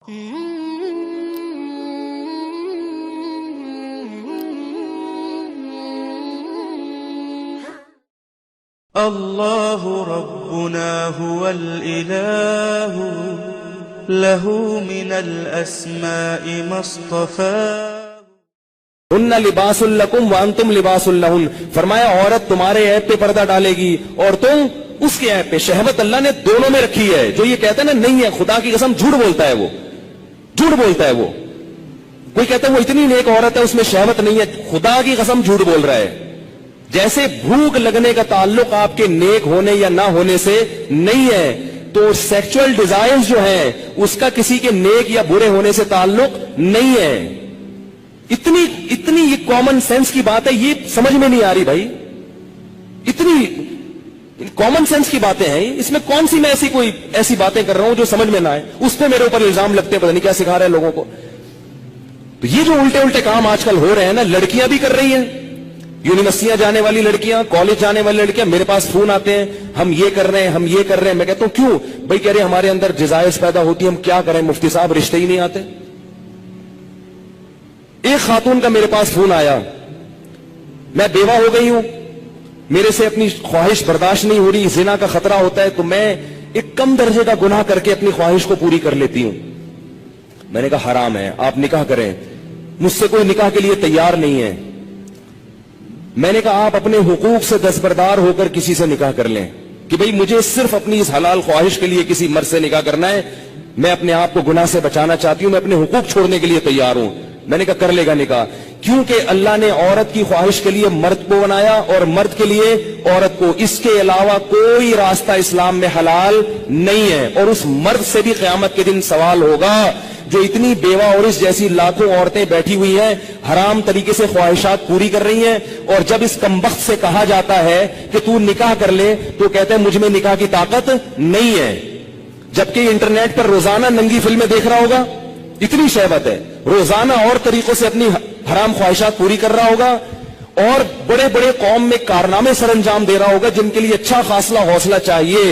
اللہ ربنا هو الإله له من الأسماء ما اصطفى ہن لباس لکم وانتم لباس لہن. فرمایا عورت تمہارے عیب پہ پردہ ڈالے گی اور تم اس کے عیب پہ. شہوت اللہ نے دونوں میں رکھی ہے. جو یہ کہتا ہے نا نہیں ہے، خدا کی قسم جھوٹ بولتا ہے. وہ جھوٹ بولتا ہے. وہ کوئی کہتا ہے وہ اتنی نیک عورت ہے اس میں شہوت نہیں ہے، خدا کی قسم جھوٹ بول رہا ہے. جیسے بھوک لگنے کا تعلق آپ کے نیک ہونے یا نہ ہونے سے نہیں ہے، تو سیکچول ڈیزائرز جو ہیں اس کا کسی کے نیک یا برے ہونے سے تعلق نہیں ہے. اتنی یہ کامن سینس کی بات ہے، یہ سمجھ میں نہیں آ رہی بھائی. اتنی کامن سینس کی باتیں ہیں، اس میں کون سی میں ایسی باتیں کر رہا ہوں جو سمجھ میں نہ آئے. اس پہ میرے اوپر الزام لگتے ہیں، پتہ نہیں کیا سکھا رہے ہیں لوگوں کو. تو یہ جو الٹے الٹے کام آج کل ہو رہے ہیں نا، لڑکیاں بھی کر رہی ہیں. یونیورسٹیاں جانے والی لڑکیاں، کالج جانے والی لڑکیاں میرے پاس فون آتے ہیں، ہم یہ کر رہے ہیں ہم یہ کر رہے ہیں. میں کہتا ہوں کیوں بھائی؟ کہہ رہے ہمارے اندر جزائز پیدا ہوتی ہے، ہم کیا کریں مفتی صاحب، رشتے ہی نہیں آتے. ایک خاتون کا میرے پاس فون آیا، میں بیوہ ہو گئی ہوں، میرے سے اپنی خواہش برداشت نہیں ہو رہی، زنا کا خطرہ ہوتا ہے، تو میں ایک کم درجے کا گناہ کر کے اپنی خواہش کو پوری کر لیتی ہوں. میں نے کہا حرام ہے، آپ نکاح کریں. مجھ سے کوئی نکاح کے لیے تیار نہیں ہے. میں نے کہا آپ اپنے حقوق سے دستبردار ہو کر کسی سے نکاح کر لیں کہ بھئی مجھے صرف اپنی اس حلال خواہش کے لیے کسی مرد سے نکاح کرنا ہے، میں اپنے آپ کو گناہ سے بچانا چاہتی ہوں، میں اپنے حقوق چھوڑنے کے لیے تیار ہوں. میں نے کہا کر لے گا نکاح، کیونکہ اللہ نے عورت کی خواہش کے لیے مرد کو بنایا اور مرد کے لیے عورت کو. اس کے علاوہ کوئی راستہ اسلام میں حلال نہیں ہے. اور اس مرد سے بھی قیامت کے دن سوال ہوگا جو اتنی بیوہ اور اس جیسی لاکھوں عورتیں بیٹھی ہوئی ہیں، حرام طریقے سے خواہشات پوری کر رہی ہیں، اور جب اس کمبخت سے کہا جاتا ہے کہ تو نکاح کر لے تو کہتے ہیں مجھ میں نکاح کی طاقت نہیں ہے. جبکہ انٹرنیٹ پر روزانہ ننگی فلمیں دیکھ رہا ہوگا، اتنی شہوت ہے، روزانہ اور طریقوں سے اپنی حرام خواہشات پوری کر رہا ہوگا، اور بڑے بڑے قوم میں کارنامے سر انجام دے رہا ہوگا جن کے لیے اچھا خاصا حوصلہ چاہیے.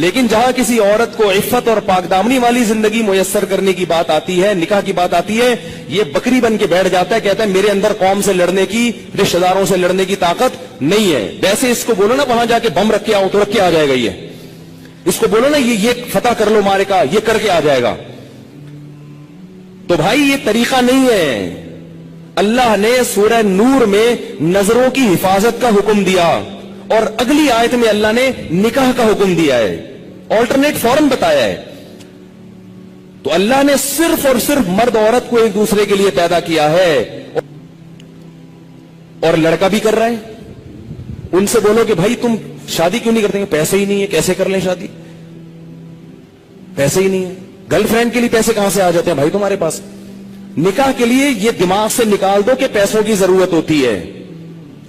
لیکن جہاں کسی عورت کو عفت اور پاک دامنی والی زندگی میسر کرنے کی بات آتی ہے، نکاح کی بات آتی ہے، یہ بکری بن کے بیٹھ جاتا ہے، کہتا ہے میرے اندر قوم سے لڑنے کی، رشتہ داروں سے لڑنے کی طاقت نہیں ہے. ویسے اس کو بولو نا وہاں جا کے بم رکھ کے آؤ تو رکھ کے آ جائے گا. اس کو بولو نا یہ فتح کر لو مارے کا، یہ کر کے آ جائے گا. تو بھائی یہ طریقہ نہیں ہے. اللہ نے سورہ نور میں نظروں کی حفاظت کا حکم دیا، اور اگلی آیت میں اللہ نے نکاح کا حکم دیا ہے، آلٹرنیٹ فورن بتایا ہے. تو اللہ نے صرف اور صرف مرد عورت کو ایک دوسرے کے لیے پیدا کیا ہے، اور لڑکا بھی کر رہا ہے. ان سے بولو کہ بھائی تم شادی کیوں نہیں کرتے؟ پیسے ہی نہیں ہے، کیسے کر لیں شادی؟ پیسے ہی نہیں ہے. گرل فرینڈ کے لیے پیسے کہاں سے آ جاتے ہیں بھائی تمہارے پاس؟ نکاح کے لیے یہ دماغ سے نکال دو کہ پیسوں کی ضرورت ہوتی ہے.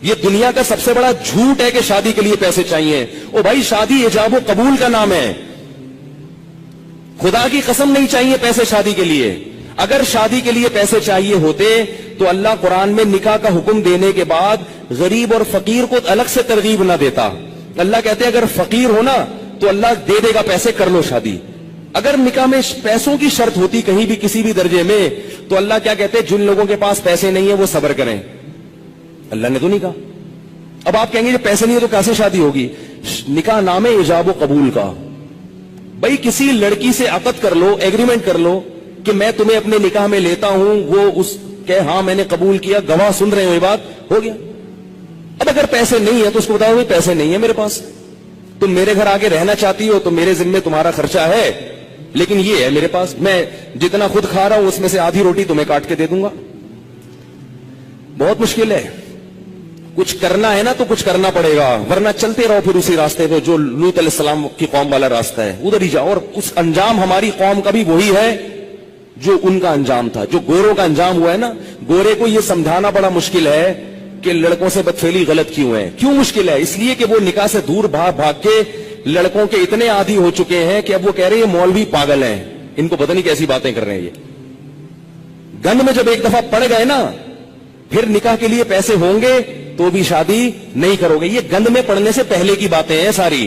یہ دنیا کا سب سے بڑا جھوٹ ہے کہ شادی کے لیے پیسے چاہیے. او بھائی شادی ایجاب و قبول کا نام ہے. خدا کی قسم نہیں چاہیے پیسے شادی کے لیے. اگر شادی کے لیے پیسے چاہیے ہوتے تو اللہ قرآن میں نکاح کا حکم دینے کے بعد غریب اور فقیر کو الگ سے ترغیب نہ دیتا. اللہ کہتے اگر فقیر ہونا تو اللہ دے دے گا پیسے، کر لو شادی. اگر نکاح میں پیسوں کی شرط ہوتی کہیں بھی کسی بھی درجے میں تو اللہ کیا کہتے جن لوگوں کے پاس پیسے نہیں ہیں وہ صبر کریں. اللہ نے تو نہیں کہا. اب آپ کہیں گے کہ پیسے نہیں ہے تو کیسے شادی ہوگی؟ نکاح نام ہے ایجاب و قبول کا. بھائی کسی لڑکی سے عقد کر لو، ایگریمنٹ کر لو کہ میں تمہیں اپنے نکاح میں لیتا ہوں، وہ اس کہ ہاں میں نے قبول کیا، گواہ سن رہے ہیں، یہ بات ہو گیا. اب اگر پیسے نہیں ہے تو اس کو بتاؤ پیسے نہیں ہے میرے پاس، تم میرے گھر آ کے رہنا چاہتی ہو تو میرے ذمے تمہارا خرچہ ہے، لیکن یہ ہے میرے پاس، میں جتنا خود کھا رہا ہوں اس میں سے آدھی روٹی تمہیں کاٹ کے دے دوں گا. بہت مشکل ہے. کچھ کرنا ہے نا تو کچھ کرنا پڑے گا، ورنہ چلتے رہو پھر اسی راستے پہ جو لوط علیہ السلام کی قوم والا راستہ ہے، ادھر ہی جاؤ. اور اس انجام ہماری قوم کا بھی وہی ہے جو ان کا انجام تھا، جو گوروں کا انجام ہوا ہے نا. گورے کو یہ سمجھانا بڑا مشکل ہے کہ لڑکوں سے بدفعلی غلط کیوں ہے. کیوں مشکل ہے؟ اس لیے کہ وہ نکاح سے دور بھاگ بھاگ کے لڑکوں کے اتنے عادی ہو چکے ہیں کہ اب وہ کہہ رہے ہیں مولوی پاگل ہیں، ان کو پتہ نہیں کیسی باتیں کر رہے ہیں. یہ گند میں جب ایک دفعہ پڑ گئے نا پھر نکاح کے لیے پیسے ہوں گے تو بھی شادی نہیں کرو گے. یہ گند میں پڑنے سے پہلے کی باتیں ہیں ساری.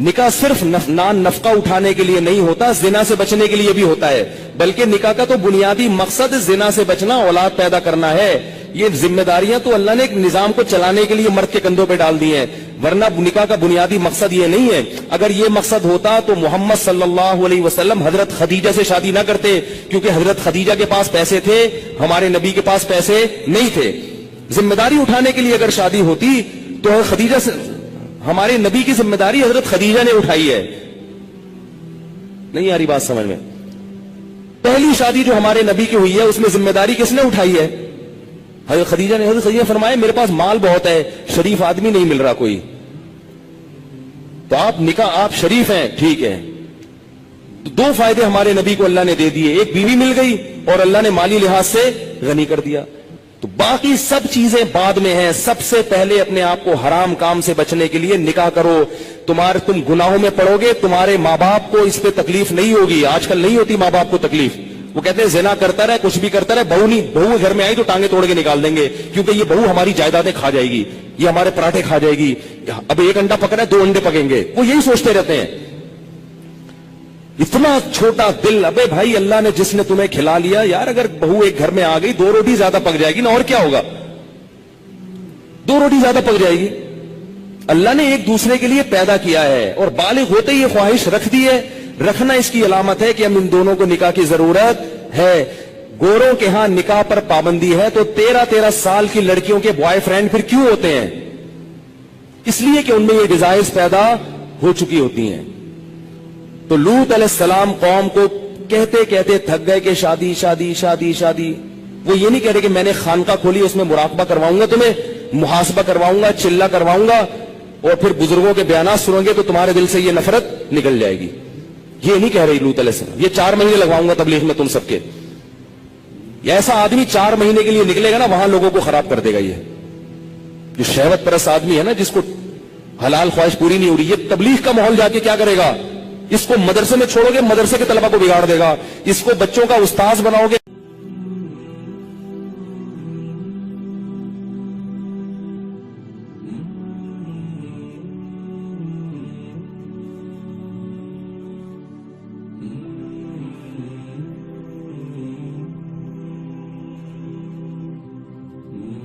نکاح صرف نان نفقہ اٹھانے کے لیے نہیں ہوتا، زنا سے بچنے کے لیے بھی ہوتا ہے، بلکہ نکاح کا تو بنیادی مقصد زنا سے بچنا، اولاد پیدا کرنا ہے۔ یہ ذمہ داریاں تو اللہ نے ایک نظام کو چلانے کے لیے مرد کے کندھوں پہ ڈال دی ہیں، ورنہ نکاح کا بنیادی مقصد یہ نہیں ہے۔ اگر یہ مقصد ہوتا تو محمد صلی اللہ علیہ وسلم حضرت خدیجہ سے شادی نہ کرتے، کیونکہ حضرت خدیجہ کے پاس پیسے تھے، ہمارے نبی کے پاس پیسے نہیں تھے۔ ذمہ داری اٹھانے کے لیے اگر شادی ہوتی تو خدیجہ سے، ہمارے نبی کی ذمہ داری حضرت خدیجہ نے اٹھائی ہے۔ نہیں آ رہی بات سمجھ میں؟ پہلی شادی جو ہمارے نبی کی ہوئی ہے اس میں ذمہ داری کس نے اٹھائی ہے؟ حضرت خدیجہ نے۔ حضرت خدیجہ فرمائے میرے پاس مال بہت ہے، شریف آدمی نہیں مل رہا کوئی، تو آپ نکاح، آپ شریف ہیں، ٹھیک ہے۔ تو دو فائدے ہمارے نبی کو اللہ نے دے دیے، ایک بیوی مل گئی اور اللہ نے مالی لحاظ سے غنی کر دیا۔ تو باقی سب چیزیں بعد میں ہیں، سب سے پہلے اپنے آپ کو حرام کام سے بچنے کے لیے نکاح کرو۔ تم گناہوں میں پڑو گے، تمہارے ماں باپ کو اس پہ تکلیف نہیں ہوگی۔ آج کل نہیں ہوتی ماں باپ کو تکلیف، وہ کہتے ہیں زنا کرتا رہے، کچھ بھی کرتا رہے، بہو گھر میں آئی تو ٹانگیں توڑ کے نکال دیں گے، کیونکہ یہ بہو ہماری جائیدادیں کھا جائے گی، یہ ہمارے پراٹھے کھا جائے گی، اب ایک انڈا پکڑا ہے 2 انڈے پکیں گے، وہ یہی سوچتے رہتے ہیں۔ اتنا چھوٹا دل، ابے بھائی اللہ نے جس نے تمہیں کھلا لیا، یار اگر بہو ایک گھر میں آ گئی 2 روٹی زیادہ پک جائے گی نا، اور کیا ہوگا، 2 روٹی زیادہ پک جائے گی۔ اللہ نے ایک دوسرے کے لیے پیدا کیا ہے اور بالغ ہوتے یہ خواہش رکھ دی ہے، رکھنا اس کی علامت ہے کہ ہم ان دونوں کو نکاح کی ضرورت ہے۔ گوروں کے ہاں نکاح پر پابندی ہے تو 13 سال کی لڑکیوں کے بوائے فرینڈ پھر کیوں ہوتے ہیں؟ اس لیے کہ ان میں یہ ڈیزائرز پیدا ہو چکی ہوتی ہیں۔ تو لوط علیہ السلام قوم کو کہتے کہتے تھک گئے کہ شادی شادی شادی شادی۔ وہ یہ نہیں کہہ رہے کہ میں نے خانقاہ کھولی، اس میں مراقبہ کرواؤں گا، تمہیں محاسبہ کرواؤں گا، چلہ کرواؤں گا، اور پھر بزرگوں کے بیانات سنو گے تو تمہارے دل سے یہ نفرت نکل جائے گی۔ یہ نہیں کہہ رہی لوط علیہ السلام، یہ 4 مہینے لگواؤں گا تبلیغ میں تم سب کے۔ یہ ایسا آدمی 4 مہینے کے لیے نکلے گا نا، وہاں لوگوں کو خراب کر دے گا۔ یہ جو شہوت پرست آدمی ہے نا، جس کو حلال خواہش پوری نہیں ہو رہی، یہ تبلیغ کا ماحول جا کے کیا کرے گا؟ اس کو مدرسے میں چھوڑو گے، مدرسے کے طلبہ کو بگاڑ دے گا، اس کو بچوں کا استاذ بناؤ گے،